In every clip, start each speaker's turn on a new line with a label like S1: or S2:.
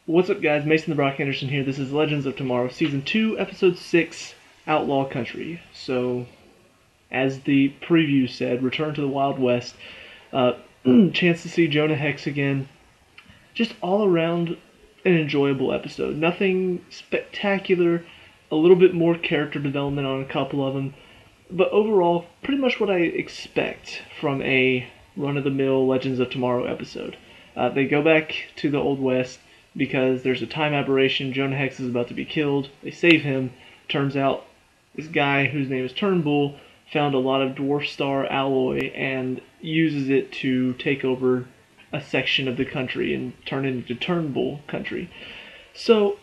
S1: What's up, guys? Mason the Brock Henderson here. This is Legends of Tomorrow, Season 2, Episode 6, Outlaw Country. So, as the preview said, Return to the Wild West. Uh, chance to see Jonah Hex again. Just all around an enjoyable episode. Nothing spectacular, a little bit more character development on a couple of them, but overall, pretty much what I expect from a run-of-the-mill Legends of Tomorrow episode. They go back to the Old West because there's a time aberration. Jonah Hex is about to be killed. They save him. Turns out this guy, whose name is Turnbull, found a lot of dwarf star alloy and uses it to take over a section of the country and turn it into Turnbull country. So,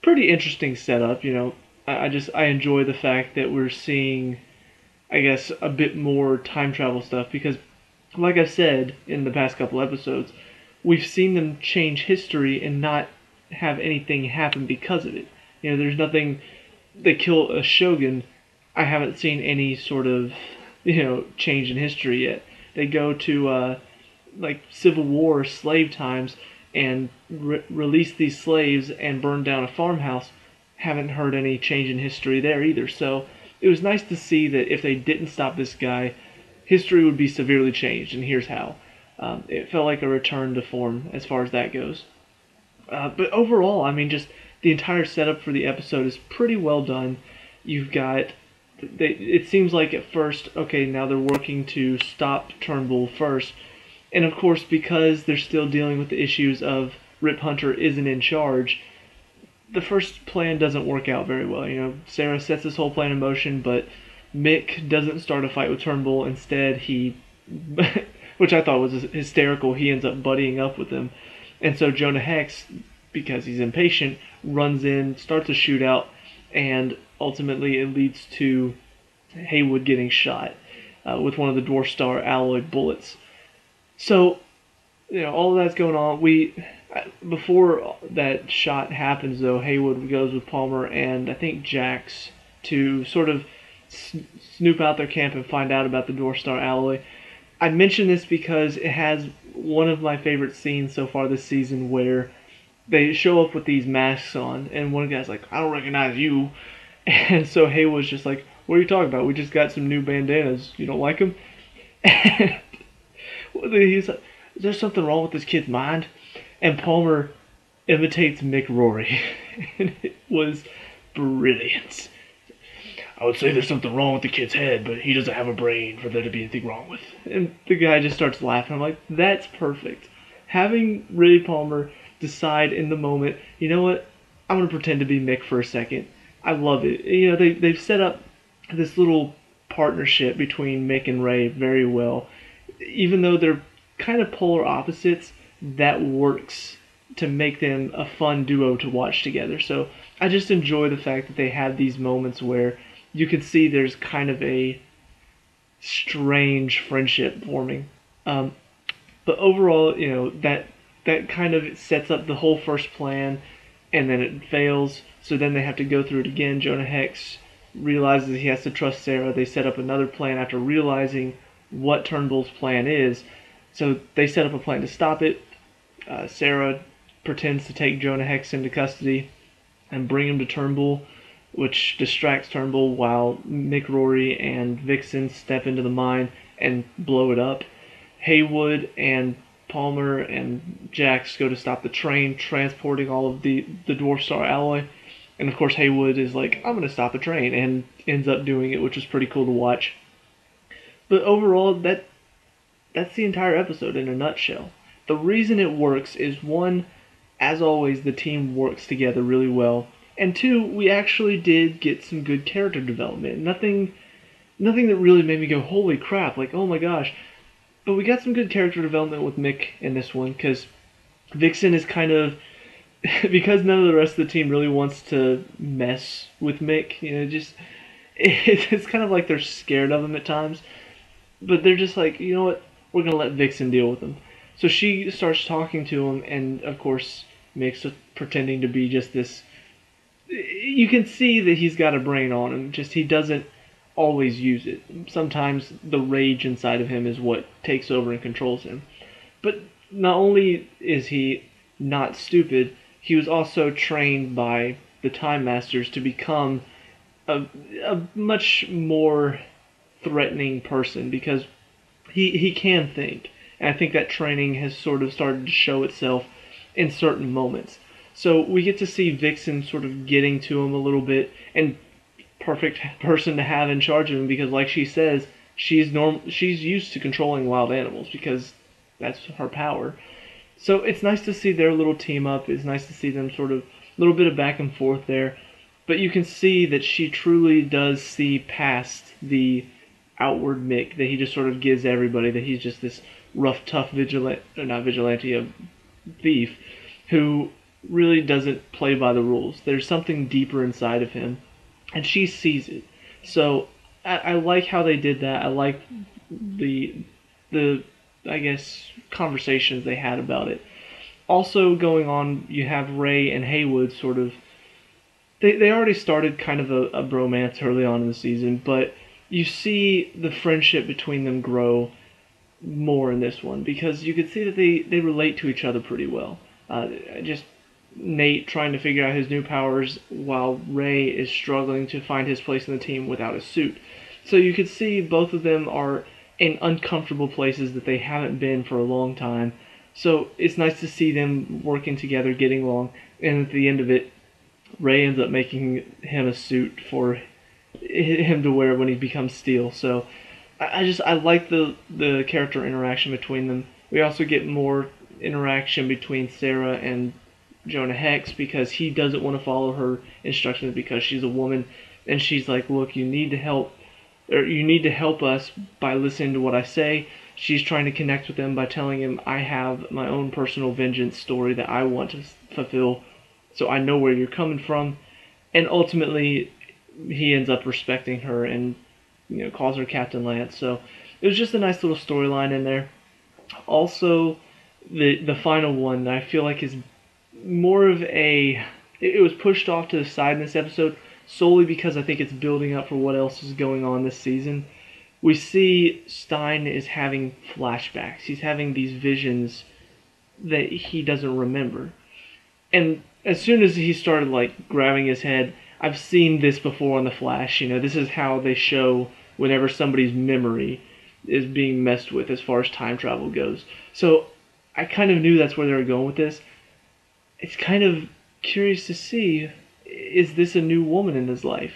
S1: pretty interesting setup. I enjoy the fact that we're seeing, I guess, a bit more time travel stuff because, like I've said in the past couple episodes, we've seen them change history and not have anything happen because of it. There's nothing. They kill a shogun. I haven't seen any sort of, change in history yet. They go to, Civil War slave times and release these slaves and burn down a farmhouse. Haven't heard any change in history there either. So it was nice to see that if they didn't stop this guy, history would be severely changed, and here's how. It felt like a return to form as far as that goes. But overall, just the entire setup for the episode is pretty well done. You've got, it seems like at first, okay, now they're working to stop Turnbull first. And of course, because they're still dealing with the issues of Rip Hunter isn't in charge, the first plan doesn't work out very well. Sarah sets this whole plan in motion, but Mick doesn't start a fight with Turnbull. Instead, he, which I thought was hysterical, he ends up buddying up with him. And so Jonah Hex, because he's impatient, runs in, starts a shootout, and ultimately it leads to Haywood getting shot with one of the Dwarf Star alloy bullets. So, all of that's going on. Before that shot happens, though, Haywood goes with Palmer and I think Jax to sort of snoop out their camp and find out about the Dwarf Star alloy. I mention this because it has one of my favorite scenes so far this season where they show up with these masks on, and one guy's like, "I don't recognize you." And so Haywood's just like, "What are you talking about? We just got some new bandanas. You don't like them?" And he's like, "Is there something wrong with this kid's mind?" And Palmer imitates Mick Rory. And it was brilliant. "I would say there's something wrong with the kid's head, but he doesn't have a brain for there to be anything wrong with." And the guy just starts laughing. I'm like, that's perfect. Having Ray Palmer decide in the moment, you know what, I'm going to pretend to be Mick for a second. I love it. They've set up this little partnership between Mick and Ray very well. Even though they're kind of polar opposites, that works to make them a fun duo to watch together. So I just enjoy the fact that they have these moments where you can see there's kind of a strange friendship forming. But overall, that kind of sets up the whole first plan, and then it fails. So then they have to go through it again. Jonah Hex realizes he has to trust Sarah. They set up another plan after realizing what Turnbull's plan is. So they set up a plan to stop it. Sarah pretends to take Jonah Hex into custody and bring him to Turnbull, which distracts Turnbull while Mick Rory and Vixen step into the mine and blow it up. Haywood and Palmer and Jax go to stop the train transporting all of the Dwarf Star alloy. And of course Haywood is like, "I'm going to stop the train," and ends up doing it, which is pretty cool to watch. But overall, that's the entire episode in a nutshell. The reason it works is, one, as always, the team works together really well. And two, we actually did get some good character development. Nothing that really made me go, holy crap, like, oh my gosh. But we got some good character development with Mick in this one, because Vixen is kind of, because none of the rest of the team really wants to mess with Mick, it's kind of like they're scared of him at times. But they're just like, you know what, we're going to let Vixen deal with him. So she starts talking to him, and of course, Mick's pretending to be just this. You can see that he's got a brain on him, just he doesn't always use it. Sometimes the rage inside of him is what takes over and controls him. But not only is he not stupid, he was also trained by the Time Masters to become a, a much more threatening person because he can think. And I think that training has sort of started to show itself in certain moments. So we get to see Vixen sort of getting to him a little bit, and perfect person to have in charge of him because, like she says, she's used to controlling wild animals because that's her power. So it's nice to see their little team up. It's nice to see them sort of a little bit of back and forth there. But you can see that she truly does see past the outward Mick that he just sort of gives everybody, that he's just this rough, tough vigilante, or not vigilante, a thief who really doesn't play by the rules. There's something deeper inside of him, and she sees it. So I like how they did that. I like the I guess conversations they had about it. Also going on, you have Ray and Haywood sort of. They already started kind of a bromance early on in the season, but you see the friendship between them grow more in this one because you can see that they relate to each other pretty well. Just Nate trying to figure out his new powers while Ray is struggling to find his place in the team without a suit. So you can see both of them are in uncomfortable places that they haven't been for a long time. So it's nice to see them working together, getting along, and at the end of it, Ray ends up making him a suit for him to wear when he becomes Steel. So I like the character interaction between them. We also get more interaction between Sarah and Jonah Hex because he doesn't want to follow her instructions because she's a woman, and she's like, look, you need to help us by listening to what I say. She's trying to connect with him by telling him I have my own personal vengeance story that I want to fulfill, so I know where you're coming from. And ultimately, he ends up respecting her and calls her Captain Lance. So it was just a nice little storyline in there. Also, the final one I feel like is more of a. It was pushed off to the side in this episode solely because I think it's building up for what else is going on this season. We see Stein is having flashbacks. He's having these visions that he doesn't remember. And as soon as he started grabbing his head, I've seen this before on The Flash. This is how they show whenever somebody's memory is being messed with as far as time travel goes. So I kind of knew that's where they were going with this. It's kind of curious to see, is this a new woman in his life?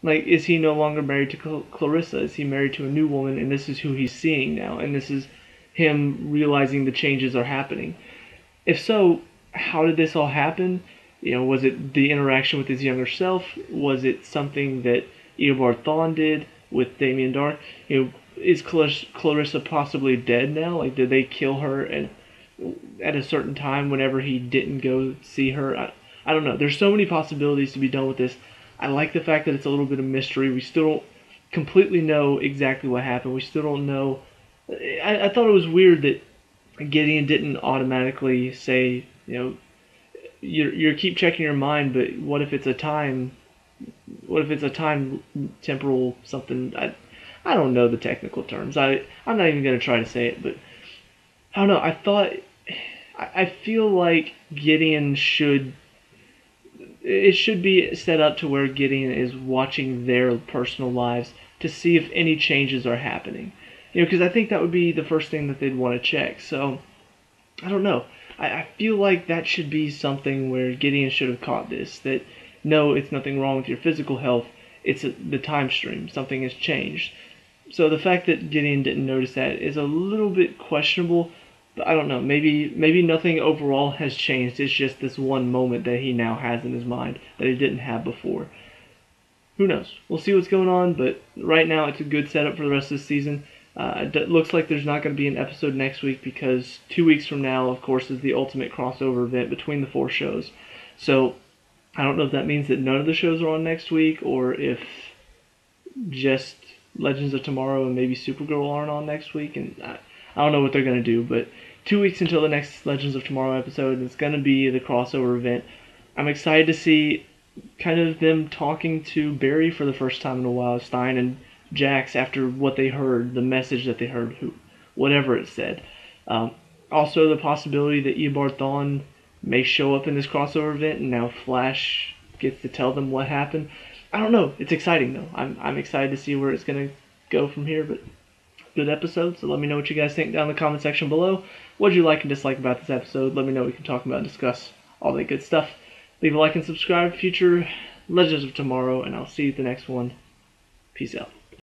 S1: Is he no longer married to Clarissa? Is he married to a new woman, and this is who he's seeing now, and this is him realizing the changes are happening? If so, how did this all happen? Was it the interaction with his younger self? Was it something that Eobard Thawne did with Damien Dark? Is Clarissa possibly dead now? Did they kill her at a certain time whenever he didn't go see her? I don't know. There's so many possibilities to be done with this. I like the fact that it's a little bit of mystery. We still don't completely know exactly what happened. We still don't know. I thought it was weird that Gideon didn't automatically say, you keep checking your mind, but what if it's a time temporal something? I don't know the technical terms. I'm not even going to try to say it, but I don't know. I feel like Gideon should be set up to where Gideon is watching their personal lives to see if any changes are happening. Because I think that would be the first thing that they'd want to check. So, I don't know. I feel like that should be something where Gideon should have caught this. That, no, it's nothing wrong with your physical health. It's the time stream. Something has changed. So the fact that Gideon didn't notice that is a little bit questionable. But I don't know. Maybe nothing overall has changed. It's just this one moment that he now has in his mind that he didn't have before. Who knows? We'll see what's going on. But right now, it's a good setup for the rest of the season. It looks like there's not going to be an episode next week because 2 weeks from now, of course, is the ultimate crossover event between the 4 shows. So I don't know if that means that none of the shows are on next week or if just Legends of Tomorrow and maybe Supergirl aren't on next week. And I don't know what they're going to do, but 2 weeks until the next Legends of Tomorrow episode, it's going to be the crossover event. I'm excited to see kind of them talking to Barry for the first time in a while, Stein and Jax, after what they heard, the message that they heard, whatever it said. Also, the possibility that Eobard Thawne may show up in this crossover event, and now Flash gets to tell them what happened. I don't know. It's exciting though. I'm excited to see where it's gonna go from here. But good episode. So let me know what you guys think down in the comment section below. What did you like and dislike about this episode? Let me know. We can talk about and discuss all that good stuff. Leave a like and subscribe for future Legends of Tomorrow, and I'll see you at the next one. Peace out.